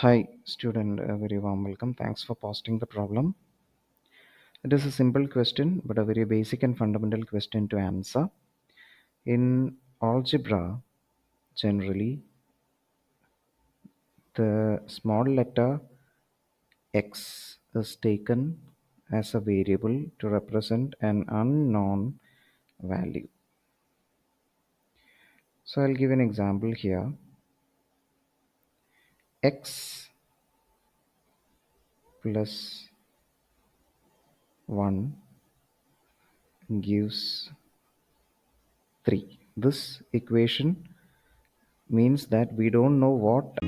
Hi, student. A very warm welcome. Thanks for posting the problem. It is a simple question, but a very basic and fundamental question to answer. In algebra, generally, the small letter x is taken as a variable to represent an unknown value. So I'll give an example here. X plus 1 gives 3. This equation means that we don't know what